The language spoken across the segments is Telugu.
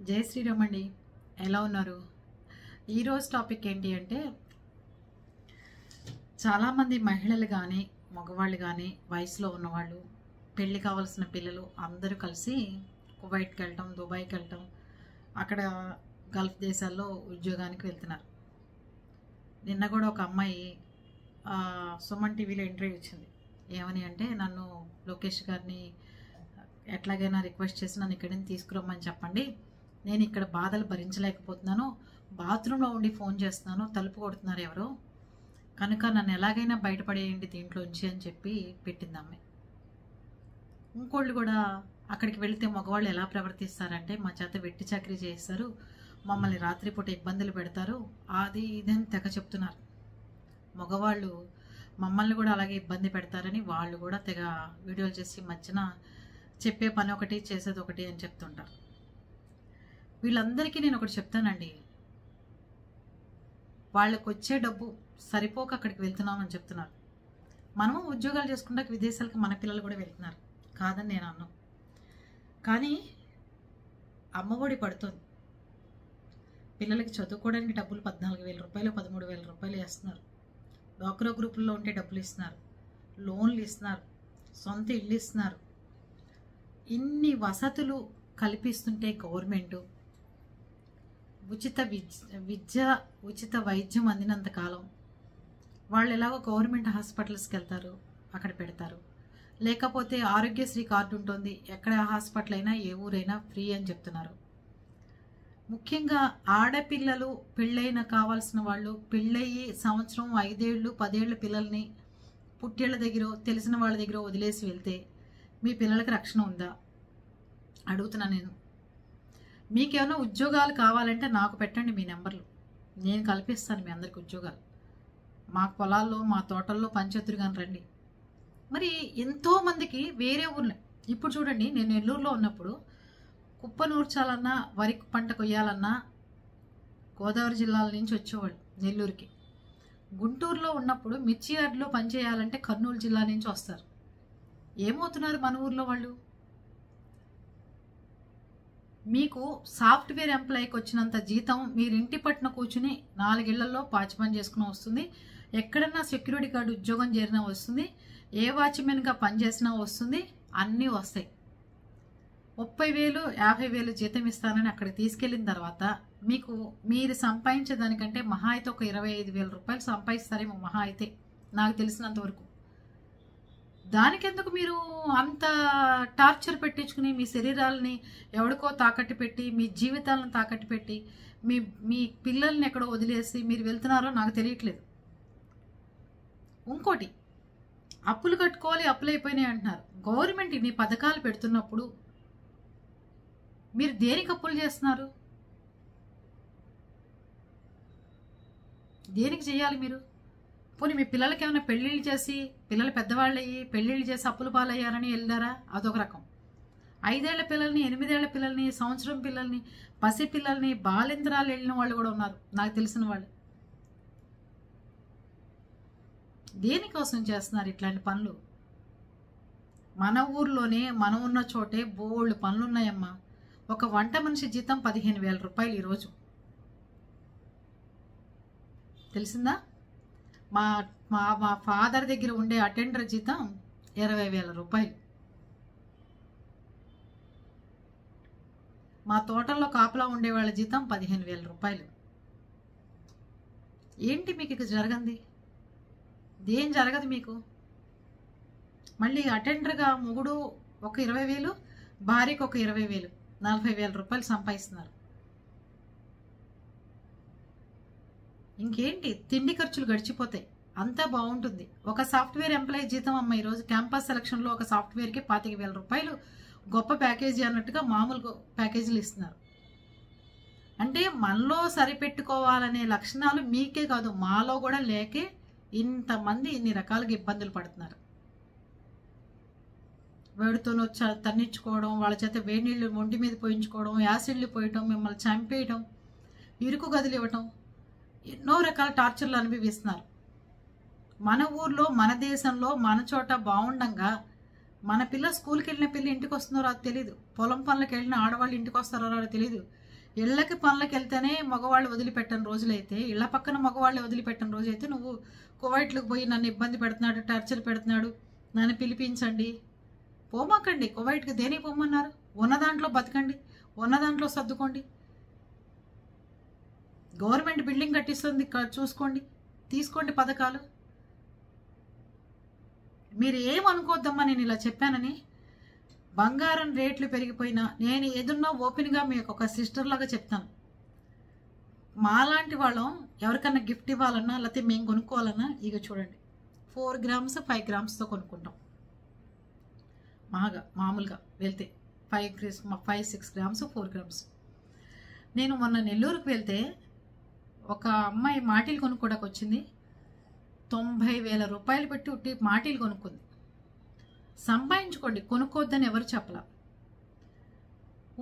జై శ్రీరామ్ అండి. ఎలా ఉన్నారు? ఈరోజు టాపిక్ ఏంటి అంటే, చాలామంది మహిళలు కానీ మగవాళ్ళు కానీ వయసులో ఉన్నవాళ్ళు, పెళ్ళి కావాల్సిన పిల్లలు అందరూ కలిసి కువైట్కి వెళ్ళటం, దుబాయ్కి వెళ్ళటం, అక్కడ గల్ఫ్ దేశాల్లో ఉద్యోగానికి వెళ్తున్నారు. నిన్న కూడా ఒక అమ్మాయి సుమన్ టీవీలో ఇంటర్వ్యూ ఇచ్చింది. ఏమని అంటే, నన్ను లోకేష్ గారిని ఎట్లాగైనా రిక్వెస్ట్ చేసి నన్ను ఇక్కడి నుంచి తీసుకురమ్మని చెప్పండి, నేను ఇక్కడ బాధలు భరించలేకపోతున్నాను, బాత్రూంలో ఉండి ఫోన్ చేస్తున్నాను, తలుపు కొడుతున్నారు ఎవరో, కనుక నన్ను ఎలాగైనా బయటపడేయండి దీంట్లోంచి అని చెప్పి పెట్టింది అమ్మాయి. ఇంకోళ్ళు కూడా అక్కడికి వెళితే మగవాళ్ళు ఎలా ప్రవర్తిస్తారంటే, మా చేత వెట్టి చాకరీ చేస్తారు, మమ్మల్ని రాత్రిపూట ఇబ్బందులు పెడతారు, అది ఇదని తెగ చెప్తున్నారు. మగవాళ్ళు మమ్మల్ని కూడా అలాగే ఇబ్బంది పెడతారని వాళ్ళు కూడా తెగ వీడియోలు చేసి మధ్యన చెప్పే పని ఒకటి చేసేది ఒకటి అని చెప్తుంటారు. వీళ్ళందరికీ నేను ఒకటి చెప్తానండి, వాళ్ళకు వచ్చే డబ్బు సరిపోక అక్కడికి వెళ్తున్నామని చెప్తున్నారు. మనము ఉద్యోగాలు చేసుకుంటే విదేశాలకు మన పిల్లలు కూడా వెళ్తున్నారు, కాదని నేను అన్నాను. కానీ అమ్మఒడి పడుతుంది, పిల్లలకి చదువుకోవడానికి డబ్బులు 14,000 రూపాయలు 13,000 రూపాయలు వేస్తున్నారు. డ్వాక్రా గ్రూపుల్లో ఉంటే డబ్బులు ఇస్తున్నారు, లోన్లు ఇస్తున్నారు, సొంత ఇల్లు ఇస్తున్నారు. ఇన్ని వసతులు కల్పిస్తుంటే గవర్నమెంటు ఉచిత వైద్యం అందినంత కాలం వాళ్ళు ఎలాగో గవర్నమెంట్ హాస్పిటల్స్కి వెళ్తారు, అక్కడ పెడతారు. లేకపోతే ఆరోగ్యశ్రీ కార్డు ఉంటుంది, ఎక్కడ హాస్పిటల్ అయినా ఏ ఊరైనా ఫ్రీ అని చెప్తున్నారు. ముఖ్యంగా ఆడపిల్లలు పెళ్ళైన కావాల్సిన వాళ్ళు పెళ్ళయి సంవత్సరం 5 ఏళ్ళు 10 ఏళ్ళ పిల్లల్ని పుట్టేళ్ల దగ్గర తెలిసిన వాళ్ళ దగ్గర వదిలేసి వెళ్తే మీ పిల్లలకి రక్షణ ఉందా అడుగుతున్నా నేను. మీకేమైనా ఉద్యోగాలు కావాలంటే నాకు పెట్టండి మీ నెంబర్లు, నేను కల్పిస్తాను మీ అందరికి ఉద్యోగాలు. మా పొలాల్లో మా తోటల్లో పంచొత్తురు కానీ రండి. మరి ఎంతోమందికి వేరే ఊర్లో, ఇప్పుడు చూడండి, నేను నెల్లూరులో ఉన్నప్పుడు కుప్ప నూర్చాలన్నా వరి పంట కొయ్యాలన్నా గోదావరి జిల్లాల నుంచి వచ్చేవాళ్ళు నెల్లూరుకి. గుంటూరులో ఉన్నప్పుడు మిర్చి యార్డ్లో పనిచేయాలంటే కర్నూలు జిల్లా నుంచి వస్తారు. ఏమవుతున్నారు మన ఊర్లో వాళ్ళు? మీకు సాఫ్ట్వేర్ ఎంప్లాయీకి వచ్చినంత జీతం మీరు ఇంటి పట్టున కూర్చుని 4 ఇళ్లలో పాచి పని చేసుకుని వస్తుంది, ఎక్కడన్నా సెక్యూరిటీ గార్డు ఉద్యోగం చేరినా వస్తుంది, ఏ వాచ్మెన్గా పనిచేసినా వస్తుంది, అన్నీ వస్తాయి. 30,000 50,000 జీతం ఇస్తానని అక్కడికి తీసుకెళ్లిన తర్వాత మీకు మీరు సంపాదించేదానికంటే మహా అయితే ఒక 25,000 రూపాయలు సంపాదిస్తారేమో మహా అయితే, నాకు తెలిసినంత వరకు. దానికెందుకు మీరు అంత టార్చర్ పెట్టించుకుని మీ శరీరాలని ఎవడికో తాకట్టు పెట్టి మీ జీవితాలను తాకట్టు పెట్టి మీ పిల్లల్ని ఎక్కడో వదిలేసి మీరు వెళ్తున్నారో నాకు తెలియట్లేదు. ఇంకోటి, అప్పులు కట్టుకోవాలి, అప్పులు అయిపోయినాయి అంటున్నారు. గవర్నమెంట్ ఇన్ని పథకాలు పెడుతున్నప్పుడు మీరు దేనికి అప్పులు చేస్తున్నారు? దేనికి చేయాలి మీరు? పోనీ మీ పిల్లలకి ఏమైనా పెళ్ళిళ్ళు చేసి పిల్లలు పెద్దవాళ్ళు అయ్యి పెళ్ళిళ్ళు చేసి అప్పులు పాలయ్యారని వెళ్ళారా? అదొక రకం. 5 ఏళ్ల పిల్లల్ని 8 ఏళ్ల పిల్లల్ని సంవత్సరం పిల్లల్ని పసి పిల్లల్ని బాలింద్రాలు వెళ్ళిన వాళ్ళు కూడా ఉన్నారు నాకు తెలిసిన వాళ్ళు. దేనికోసం చేస్తున్నారు ఇట్లాంటి పనులు? మన ఊర్లోనే మనం ఉన్న చోటే బోల్డ్ పనులు ఉన్నాయమ్మా. ఒక వంట మనిషి జీతం 15,000 రూపాయలు ఈరోజు, తెలిసిందా? మా మా మా ఫాదర్ దగ్గర ఉండే అటెండర్ జీతం 20,000 రూపాయలు. మా తోటల్లో కాపలా ఉండే వాళ్ళ జీతం 15,000 రూపాయలు. ఏంటి మీకు ఇక జరగంది? దేం జరగదు మీకు. మళ్ళీ అటెండర్గా మొగుడు ఒక 20,000, భార్యకు ఒక 20,000, 40,000 రూపాయలు సంపాదిస్తున్నారు. ఇంకేంటి, తిండి ఖర్చులు గడిచిపోతాయి, అంతా బాగుంటుంది. ఒక సాఫ్ట్వేర్ ఎంప్లాయీ జీతం అమ్మ ఈరోజు క్యాంపస్ సెలక్షన్లో ఒక సాఫ్ట్వేర్కి 25,000 రూపాయలు గొప్ప ప్యాకేజీ అన్నట్టుగా మామూలు ప్యాకేజీలు ఇస్తున్నారు. అంటే మనలో సరిపెట్టుకోవాలనే లక్షణాలు మీకే కాదు మాలో కూడా లేకే ఇంతమంది ఇన్ని రకాలుగా ఇబ్బందులు పడుతున్నారు. వేడితోనో తన్నించుకోవడం, వాళ్ళ చేత వేడి నీళ్ళు ఒంటి మీద పోయించుకోవడం, యాసిడ్లు పోయటం, మిమ్మల్ని చంపేయటం, ఇరుకు గదులు ఇవ్వటం, ఎన్నో రకాల టార్చర్లు అనుభవిస్తున్నారు. మన ఊర్లో మన దేశంలో మన చోట బాగుండంగా మన పిల్ల స్కూల్కి వెళ్ళిన పిల్ల ఇంటికి వస్తున్నారో అది తెలియదు, పొలం పనులకు వెళ్ళిన ఆడవాళ్ళు ఇంటికి వస్తారో అది తెలియదు, ఇళ్ళకి పనులకు వెళ్తేనే మగవాళ్ళు వదిలిపెట్టని రోజులైతే, ఇళ్ళ పక్కన మగవాళ్ళు వదిలిపెట్టని రోజైతే నువ్వు కువైట్లకు పోయి నన్ను ఇబ్బంది పెడుతున్నాడు, టార్చర్ పెడుతున్నాడు, నన్ను పిలిపించండి. పోమాకండి కువైట్కి. దేనికి పొమ్మన్నారు? ఉన్న దాంట్లో బతకండి, ఉన్న దాంట్లో సర్దుకోండి. గవర్నమెంట్ బిల్డింగ్ కట్టిస్తుంది, చూసుకోండి, తీసుకోండి పథకాలు. మీరు ఏమనుకోద్దమ్మా నేను ఇలా చెప్పానని. బంగారం రేట్లు పెరిగిపోయినా నేను ఏదున్నా ఓపెన్గా మీకు ఒక సిస్టర్ లాగా చెప్తాను. మాలాంటి వాళ్ళం ఎవరికన్నా గిఫ్ట్ ఇవ్వాలన్నా లేకపోతే మేము కొనుక్కోవాలన్నా ఇక చూడండి 4 గ్రామ్స్ 5 గ్రామ్స్తో కొనుక్కుంటాం. మామూలుగా వెళ్తే 5-6 గ్రామ్స్ 4 గ్రామ్స్. నేను మొన్న నెల్లూరుకు వెళ్తే ఒక అమ్మాయి మాటీలు కొనుక్కోడానికి వచ్చింది. 90,000 రూపాయలు పెట్టి ఉట్టి మాటీలు కొనుక్కుంది. సంపాదించుకోండి, కొనుక్కోవద్దని ఎవరు చెప్పలా.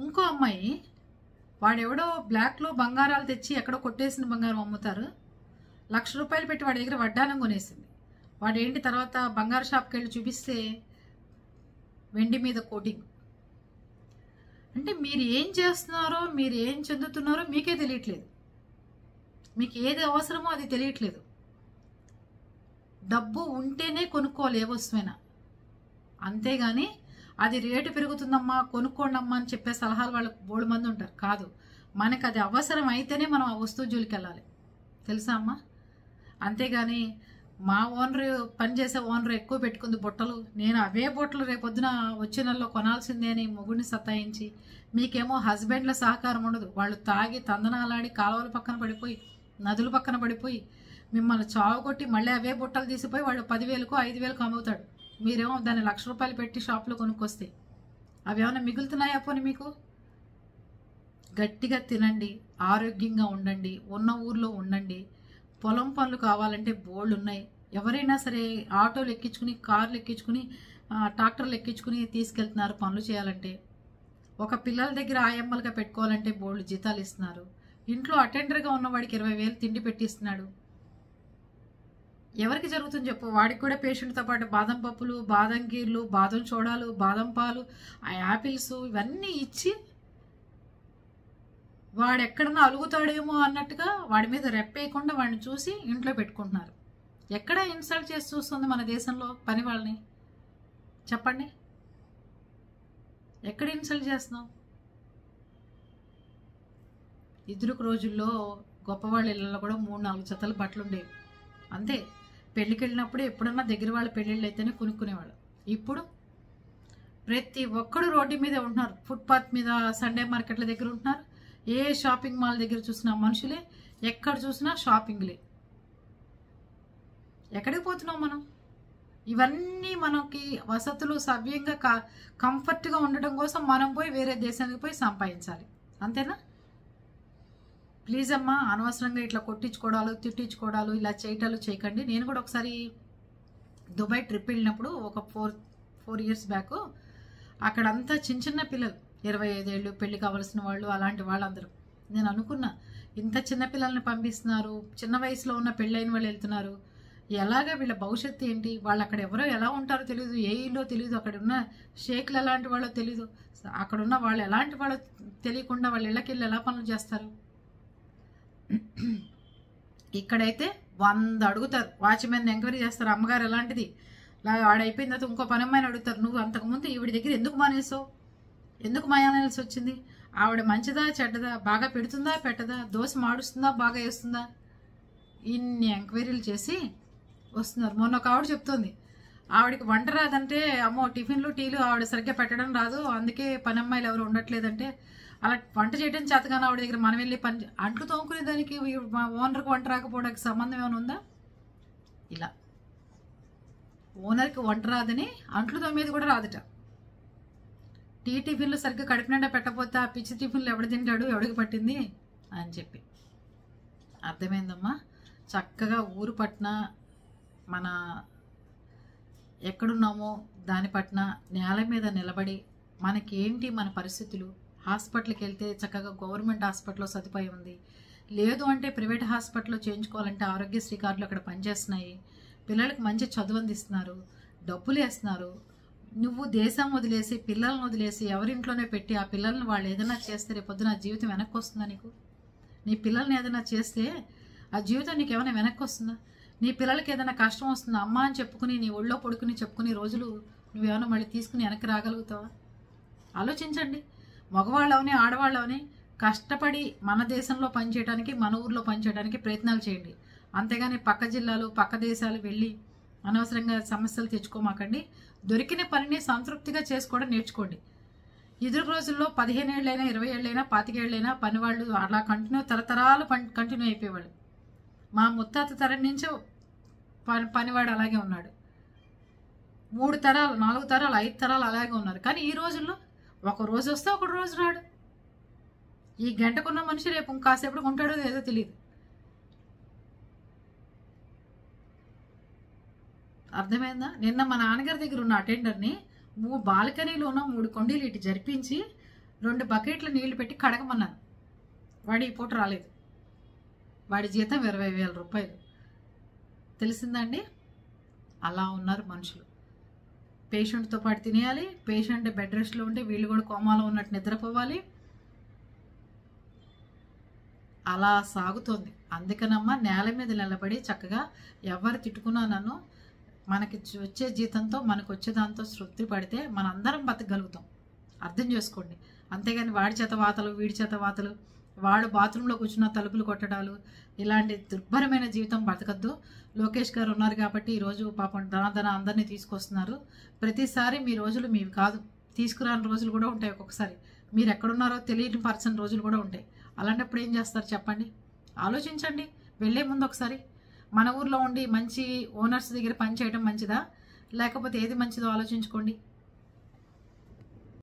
ఇంకో అమ్మాయి వాడెవడో బ్లాక్లో బంగారాలు తెచ్చి ఎక్కడో కొట్టేసిన బంగారం అమ్ముతారు, 1,00,000 రూపాయలు పెట్టి వాడి దగ్గర వడ్డానం కొనేసింది. వాడేంటి తర్వాత బంగారు షాప్కి వెళ్ళి చూపిస్తే వెండి మీద కోటింగ్. అంటే మీరు ఏం చేస్తున్నారో, మీరు ఏం చెందుతున్నారో మీకే తెలియట్లేదు. మీకు ఏది అవసరమో అది తెలియట్లేదు. డబ్బు ఉంటేనే కొనుక్కోవాలి ఏ వస్తువైనా, అంతేగాని అది రేటు పెరుగుతుందమ్మా కొనుక్కోండమ్మా అని చెప్పే సలహాలు వాళ్ళకి బోడు మంది ఉంటారు. కాదు, మనకు అది అవసరం అయితేనే మనం ఆ వస్తువు జోలికి వెళ్ళాలి, తెలుసా అమ్మా? అంతేగాని మా ఓనర్ పనిచేసే ఓనర్ ఎక్కువ పెట్టుకుంది బుట్టలు, నేను అవే బుట్టలు రేపొద్దున వచ్చే నెలలో కొనాల్సిందే అని మొగుడిని సతాయించి, మీకేమో హస్బెండ్ల సహకారం ఉండదు. వాళ్ళు తాగి తందనాలాడి కాలువల పక్కన పడిపోయి, నదుల పక్కన పడిపోయి మిమ్మల్ని చావు కొట్టి మళ్ళీ అవే బుట్టలు తీసిపోయి వాడు 10,000కో 5,000కో అమ్ముతాడు. మీరేమో దాన్ని 1,00,000 రూపాయలు పెట్టి షాప్లో కొనుక్కొస్తే అవి ఏమైనా మిగులుతున్నాయా పోనీ మీకు? గట్టిగా తినండి, ఆరోగ్యంగా ఉండండి, ఉన్న ఊర్లో ఉండండి. పొలం పనులు కావాలంటే బోల్డ్ ఉన్నాయి. ఎవరైనా సరే ఆటోలు ఎక్కించుకుని, కార్లు ఎక్కించుకుని, ట్రాక్టర్లు ఎక్కించుకుని తీసుకెళ్తున్నారు పనులు చేయాలంటే. ఒక పిల్లల దగ్గర ఆయమ్మలుగా పెట్టుకోవాలంటే బోల్డ్ జీతాలు ఇస్తున్నారు. ఇంట్లో అటెండర్గా ఉన్నవాడికి 20,000 తిండి పెట్టిస్తున్నాడు. ఎవరికి జరుగుతుంది చెప్పు? వాడికి కూడా పేషెంట్తో పాటు బాదం పప్పులు, బాదం గీర్లు, బాదం చోడాలు, బాదం పాలు, ఆ యాపిల్స్ ఇవన్నీ ఇచ్చి వాడు ఎక్కడన్నా అలుగుతాడేమో అన్నట్టుగా వాడి మీద రెప్పేయకుండా వాడిని చూసి ఇంట్లో పెట్టుకుంటున్నారు. ఎక్కడ ఇన్సల్ట్ చేసి చూస్తుంది మన దేశంలో పని వాళ్ళని? చెప్పండి, ఎక్కడ ఇన్సల్ట్ చేస్తున్నాం? ఇదివరకు రోజుల్లో గొప్పవాళ్ళ ఇళ్ళలో కూడా 3-4 జతలు బట్టలు ఉండేవి, అంతే. పెళ్ళికి వెళ్ళినప్పుడు ఎప్పుడన్నా దగ్గర వాళ్ళ పెళ్ళిళ్ళు అయితేనే కొనుక్కునేవాళ్ళు. ఇప్పుడు ప్రతి ఒక్కడు రోడ్డు మీదే ఉంటున్నారు, ఫుట్పాత్ మీద, సండే మార్కెట్ల దగ్గర ఉంటున్నారు. ఏ షాపింగ్ మాల్ దగ్గర చూసినా మనుషులే, ఎక్కడ చూసినా షాపింగ్లే. ఎక్కడికి పోతున్నాం మనం? ఇవన్నీ మనకి వసతులు సవ్యంగా కంఫర్ట్గా ఉండటం కోసం మనం పోయి వేరే దేశానికి పోయి సంపాదించాలి, అంతేనా? ప్లీజ్ అమ్మా, అనవసరంగా ఇట్లా కొట్టించుకోవడాలు, తిట్టించుకోవడాలు, ఇలా చేయటాలు చేయకండి. నేను కూడా ఒకసారి దుబాయ్ ట్రిప్ వెళ్ళినప్పుడు ఒక 4 ఇయర్స్ బ్యాక్, అక్కడంతా చిన్న పిల్లలు, 25 ఏళ్ళు పెళ్లి కావాల్సిన వాళ్ళు, అలాంటి వాళ్ళందరూ. నేను అనుకున్నా, ఇంత చిన్న పిల్లల్ని పంపిస్తున్నారు, చిన్న వయసులో ఉన్న పెళ్ళైన వాళ్ళు వెళ్తున్నారు, ఎలాగా వీళ్ళ భవిష్యత్తు ఏంటి? వాళ్ళు అక్కడ ఎవరో ఎలా ఉంటారో తెలియదు, ఏ ఇల్లు తెలియదు, అక్కడ ఉన్న షేక్లు ఎలాంటి వాళ్ళో తెలియదు, అక్కడ ఉన్న వాళ్ళు ఎలాంటి వాళ్ళో తెలియకుండా వాళ్ళ ఇళ్ళకి వెళ్ళి ఎలా పనులు చేస్తారు? ఇక్కడైతే 100 అడుగుతారు, వాచ్మెన్ ఎంక్వైరీ చేస్తారు, అమ్మగారు ఎలాంటిది, ఆడైపోయిన తర్వాత ఇంకో పని అమ్మాయిని అడుగుతారు, నువ్వు అంతకుముందు ఈవిడ దగ్గర ఎందుకు మానేసావు, ఎందుకు మాయాల్సి వచ్చింది, ఆవిడ మంచిదా చెడ్డదా, బాగా పెడుతుందా పెట్టదా, దోశ మాడుస్తుందా బాగా వేస్తుందా, ఇన్ని ఎంక్వైరీలు చేసి వస్తున్నారు. మొన్న ఒక ఆవిడ చెప్తుంది, ఆవిడకి వంట రాదంటే, అమ్మో టిఫిన్లు టీలు ఆవిడ సరిగ్గా పెట్టడం రాదు, అందుకే పని అమ్మాయిలు ఎవరు ఉండట్లేదంటే, అలా వంట చేయడం చేతగానే ఆవిడ దగ్గర మనం వెళ్ళి అంట్లు తోముకునే దానికి ఓనర్కి వంట రాకపోవడానికి సంబంధం ఏమైనా ఉందా? ఇలా ఓనర్కి వంట రాదని అంట్లు తోమేది కూడా రాదట. టిఫిన్లు సరిగ్గా కడుపు నిండా పెట్టకపోతే ఆ పిచ్చి టిఫిన్లు ఎవడు తింటాడు, ఎవడికి పట్టింది అని చెప్పి. అర్థమైందమ్మా? చక్కగా ఊరు పట్న మన ఎక్కడున్నామో దాని పట్న నేల మీద నిలబడి మనకేంటి మన పరిస్థితులు, హాస్పిటల్కి వెళ్తే చక్కగా గవర్నమెంట్ హాస్పిటల్లో సదుపాయం ఉంది, లేదు అంటే ప్రైవేట్ హాస్పిటల్లో చేయించుకోవాలంటే ఆరోగ్యశ్రీ కార్డులు అక్కడ పనిచేస్తున్నాయి, పిల్లలకి మంచి చదువు అందిస్తున్నారు, డబ్బులు వేస్తున్నారు, నువ్వు దేశం వదిలేసి పిల్లల్ని వదిలేసి ఎవరింట్లోనే పెట్టి ఆ పిల్లల్ని వాళ్ళు ఏదైనా చేస్తే రేపొద్దున ఆ జీవితం వెనక్కి వస్తుందా నీకు? నీ పిల్లల్ని ఏదైనా చేస్తే ఆ జీవితం నీకు ఏమైనా వెనక్కి వస్తుందా? నీ పిల్లలకి ఏదైనా కష్టం వస్తుందా అమ్మ అని చెప్పుకుని నీ ఒళ్ళో పడుకుని చెప్పుకుని రోజులు నువ్వేమైనా మళ్ళీ తీసుకుని వెనక్కి రాగలుగుతావా? ఆలోచించండి. మగవాళ్ళవని ఆడవాళ్ళవని కష్టపడి మన దేశంలో పనిచేయడానికి మన ఊర్లో పనిచేయడానికి ప్రయత్నాలు చేయండి. అంతేగాని పక్క జిల్లాలు పక్క దేశాలు వెళ్ళి అనవసరంగా సమస్యలు తెచ్చుకోమాకండి. దొరికిన పనిని సంతృప్తిగా చేసుకోవడం నేర్చుకోండి. ఎదురు రోజుల్లో 15 ఏళ్ళైనా 20 ఏళ్ళైనా 25 ఏళ్ళైనా పనివాళ్ళు అలా తరతరాలు కంటిన్యూ అయిపోయేవాళ్ళు. మా ముత్తాత తరం నుంచి పనివాడు అలాగే ఉన్నాడు. 3 తరాలు 4 తరాలు 5 తరాలు అలాగే ఉన్నారు. కానీ ఈ రోజుల్లో ఒక రోజు వస్తే ఒక రోజు రాడు. ఈ గంటకున్న మనిషి రేపు కాసేపటికి ఉంటాడో లేదో తెలియదు. అర్థమైందా? నిన్న మా నాన్నగారి దగ్గర ఉన్న అటెండర్ని బాల్కనీలోనో 3 కొండీలు ఇటు జరిపించి 2 బకెట్ల నీళ్లు పెట్టి కడగమన్నాను. వాడు ఈ పూట రాలేదు. వాడి జీతం 20,000 రూపాయలు. తెలిసిందండి? అలా ఉన్నారు మనుషులు. పేషెంట్తో పాటు తినేయాలి, పేషెంట్ బెడ్ రెస్ట్లో ఉంటే వీళ్ళు కూడా కోమాలో ఉన్నట్టు నిద్రపోవాలి. అలా సాగుతోంది. అందుకనమ్మా నేల మీద నిలబడి చక్కగా ఎవరు తిట్టుకున్నా నన్ను మనకి వచ్చే జీతంతో మనకు వచ్చే దాంతో తృప్తి పడితే మనందరం బతకగలుగుతాం. అర్థం చేసుకోండి. అంతేగాని వాడి చేత వాతలు వీడి చేత వాతలు, వాడు బాత్రూంలో కూర్చున్న తలుపులు కొట్టడాలు, ఇలాంటి దుర్భరమైన జీవితం బతకద్దు. లోకేష్ గారు ఉన్నారు కాబట్టి ఈరోజు పాపం ధన అందరినీ తీసుకొస్తున్నారు. ప్రతిసారి మీ రోజులు మీవి కాదు, తీసుకురాని రోజులు కూడా ఉంటాయి. ఒక్కొక్కసారి మీరు ఎక్కడున్నారో తెలియని పర్సన్ రోజులు కూడా ఉంటాయి. అలాంటప్పుడు ఏం చేస్తారు చెప్పండి? ఆలోచించండి. వెళ్ళే ముందు ఒకసారి మన ఊర్లో ఉండి మంచి ఓనర్స్ దగ్గర పని చేయడం మంచిదా, లేకపోతే ఏది మంచిదో ఆలోచించుకోండి.